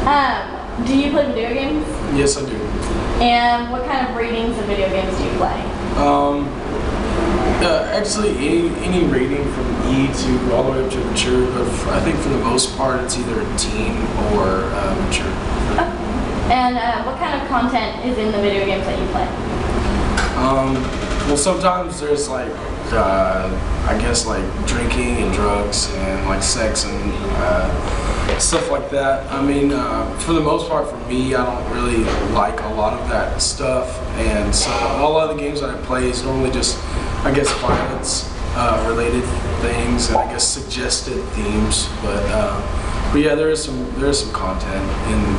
Do you play video games? Yes, I do. And what kind of ratings of video games do you play? Actually, any rating from E to all the way up to mature, but I think for the most part it's either teen or mature. And what kind of content is in the video games that you play? Well, sometimes there's like, I guess like drinking and drugs and like sex and stuff like that. I mean, for the most part for me, I don't really like a lot of that stuff, and so a lot of the games that I play is normally just, I guess, violence related things and I guess suggested themes, but yeah, there is some content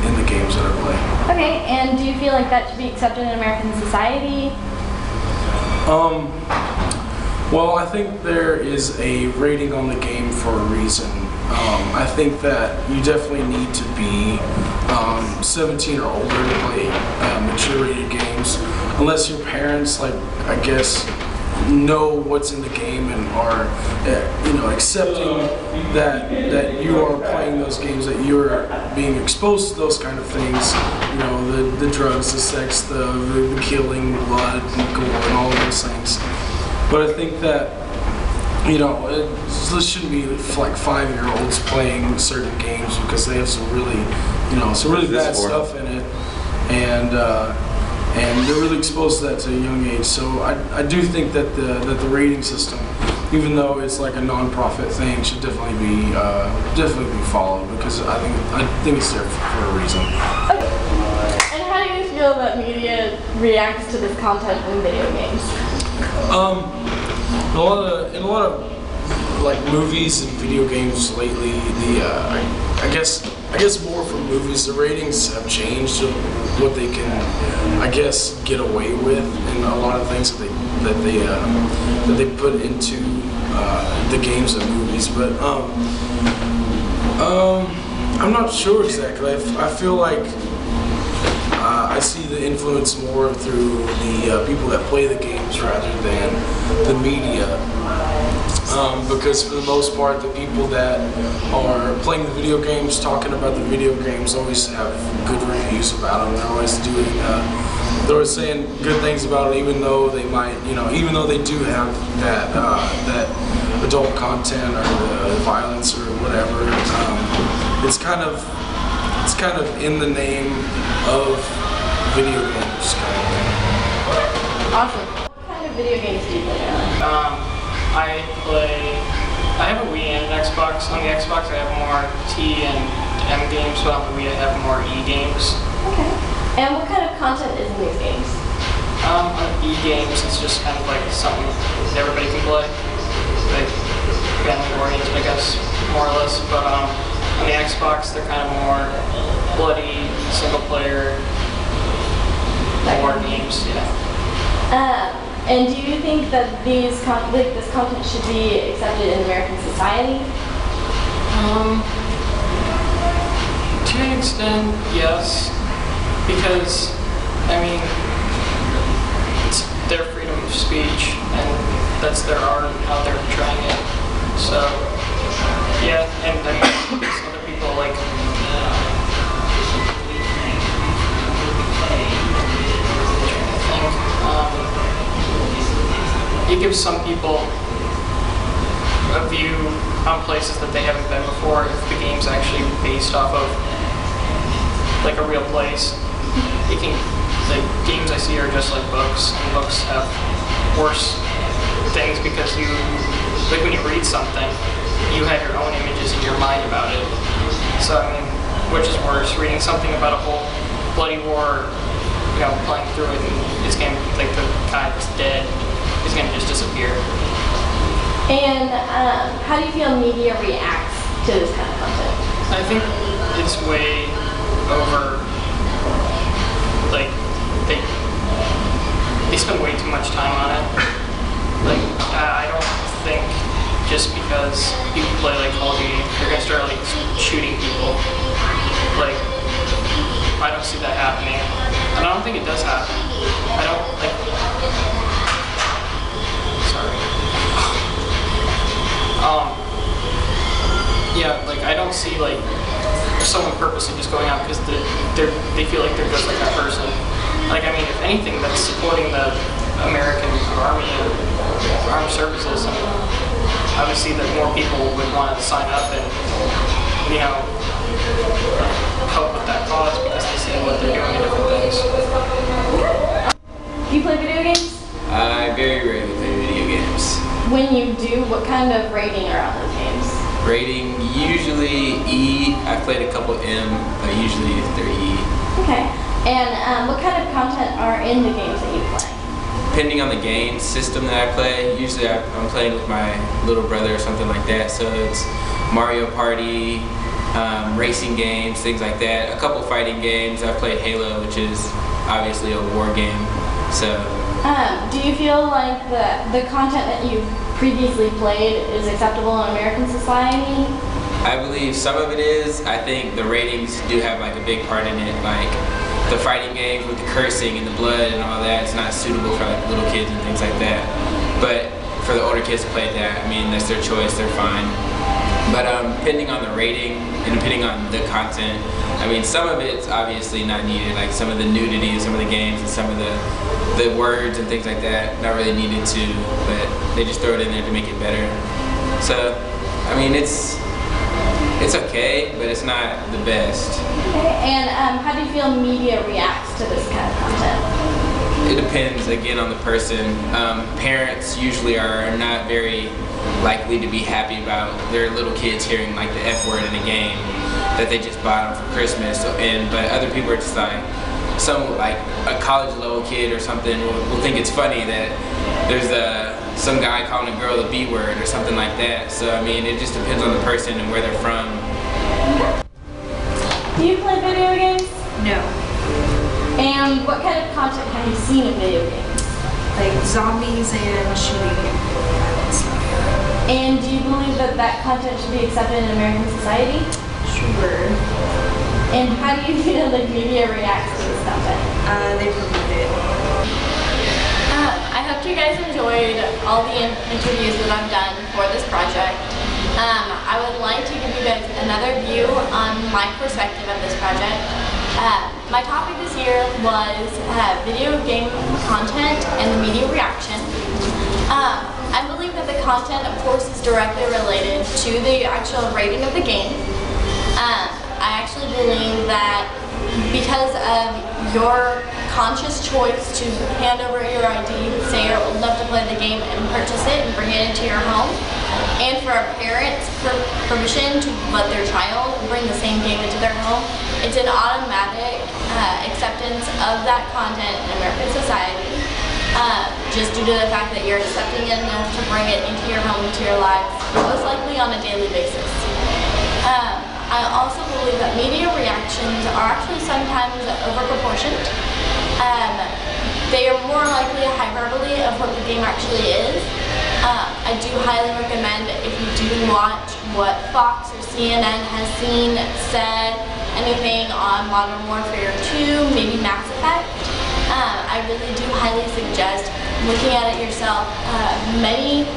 in the games that I play. Okay, and do you feel like that should be accepted in American society? Well, I think there is a rating on the game for a reason. I think that you definitely need to be 17 or older to play mature rated games, unless your parents, like, I guess, know what's in the game and are, accepting that you are playing those games, that you're being exposed to those kind of things, the drugs, the sex, the killing, blood, and gore, and all of those things. But I think that, this shouldn't be like 5-year-olds playing certain games because they have some really bad stuff in it, and they're really exposed to that to a young age. So I do think that the rating system, even though it's like a non-profit thing, should definitely be followed, because I think it's there for a reason. Okay. And how do you feel that media reacts to this content in video games? In a lot of like movies and video games lately, I guess more for movies, the ratings have changed to what they can, I guess, get away with, and a lot of things that they put into the games and movies. But I'm not sure exactly. I feel like I see the influence more through the people that play the games rather than the media. Because for the most part, the people that are playing the video games, talking about the video games, always have good reviews about them. They're always they're always saying good things about it, even though they might, even though they do have that adult content or the violence or whatever. It's kind of in the name of video games, kind of thing. Awesome. What kind of video games do you play? I have a Wii and an Xbox. On the Xbox I have more T and M games, but on the Wii I have more E games. Okay. And what kind of content is in these games? On E games it's just kind of like something everybody can play. Like family oriented, I guess, more or less. But on the Xbox they're kind of more bloody, single player, war games, And do you think that this content should be accepted in American society? To an extent, yes. Because, I mean, it's their freedom of speech, and that's their art and how they're portraying it. So, yeah, and I mean, other people like... it gives some people a view on places that they haven't been before if the game's actually based off of like a real place. The games I see are just like books, and books have worse things because when you read something, you have your own images in your mind about it. So I mean, which is worse, reading something about a whole bloody war, playing through it and it's going to, like, the guy that's dead is going to just disappear. And how do you feel media reacts to this kind of content? I think it's way over, like, they spend way too much time on it. Like, I don't think just because people play like Call of Duty, they're going to start like shooting people. Like, I don't see that happening. And I don't think it does happen. I don't, like, sorry. Yeah, like, I don't see, like, someone purposely just going out because they feel like they're just like that person. Like, I mean, if anything, that's supporting the American Army and armed services. And I would see that more people would want to sign up and, you know, help with that cause because they see what they're doing in different things. Do you play video games? I very rarely play video games. When you do, what kind of rating are on those games? Rating, usually E. I've played a couple M, but usually they're E. Okay. And what kind of content are in the games that you play? Depending on the game system that I play, usually I'm playing with my little brother or something like that, so it's Mario Party, racing games, things like that. A couple fighting games. I've played Halo, which is obviously a war game. So. Do you feel like the content that you've previously played is acceptable in American society? I believe some of it is. I think the ratings do have like a big part in it, like the fighting games with the cursing and the blood and all that. It's not suitable for like little kids and things like that. But for the older kids to play that, I mean, that's their choice, they're fine. But depending on the rating and depending on the content, I mean, some of it's obviously not needed, like some of the nudity of some of the games and some of the words and things like that, not really needed to, but they just throw it in there to make it better. So, I mean, it's okay, but it's not the best. Okay. And how do you feel media reacts to this kind of content? It depends, again, on the person. Parents usually are not very likely to be happy about their little kids hearing like the F word in a game that they just bought them for Christmas. But other people are just like, like a college level kid or something will think it's funny that there's some guy calling a girl a B word or something like that. So I mean, it just depends on the person and where they're from. Do you play video games? No. And what kind of content have you seen in video games? Like zombies and shooting and stuff. And do you believe that that content should be accepted in American society? Sure. And how do you feel the media reacts to this content? They promote it. I hope you guys enjoyed all the interviews that I've done for this project. I would like to give you guys another view on my perspective of this project. My topic this year was video game content and the media reaction. I believe that the content, of course, is directly related to the actual rating of the game. I actually believe that because of your conscious choice to hand over your ID, say you're old enough to play the game and purchase it and bring it into your home, and for a parent's permission to let their child bring the same game into their home, it's an automatic acceptance of that content in American society, just due to the fact that you're accepting it enough to bring it into your home, into your lives, most likely on a daily basis. I also believe that media reactions are actually sometimes overproportioned. They are more likely a hyperbole of what the game actually is. I do highly recommend, if you do watch what Fox or CNN has seen, said, anything on Modern Warfare 2, maybe Mass Effect, I really do highly suggest looking at it yourself. Many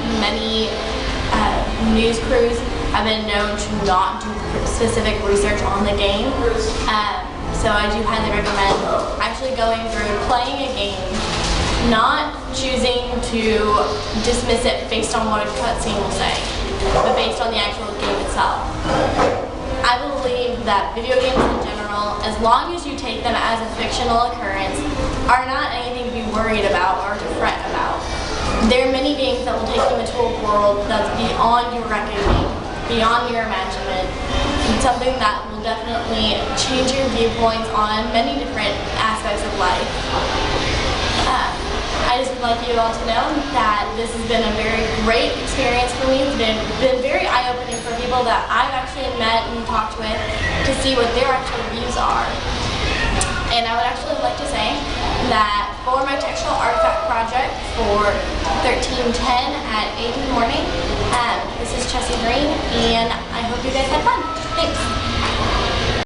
news crews have been known to not do specific research on the game. So I do highly recommend actually going through, playing a game, not choosing to dismiss it based on what a cutscene will say, but based on the actual game itself. I believe that video games in general, as long as you take them as a fictional occurrence, are not anything to be worried about or to fret about. There are many games that will take you into a world that's beyond your reckoning, beyond your imagination, and something that will definitely change your viewpoints on many different aspects of life. I just would like you all to know that this has been a very great experience for me. It's been very eye-opening for people that I've actually met and talked with to see what their actual views are. And I would actually like to say that for my textual artifact project for 1310 at 8 in the morning, this is Chessie Green, and I hope you guys had fun. Thanks.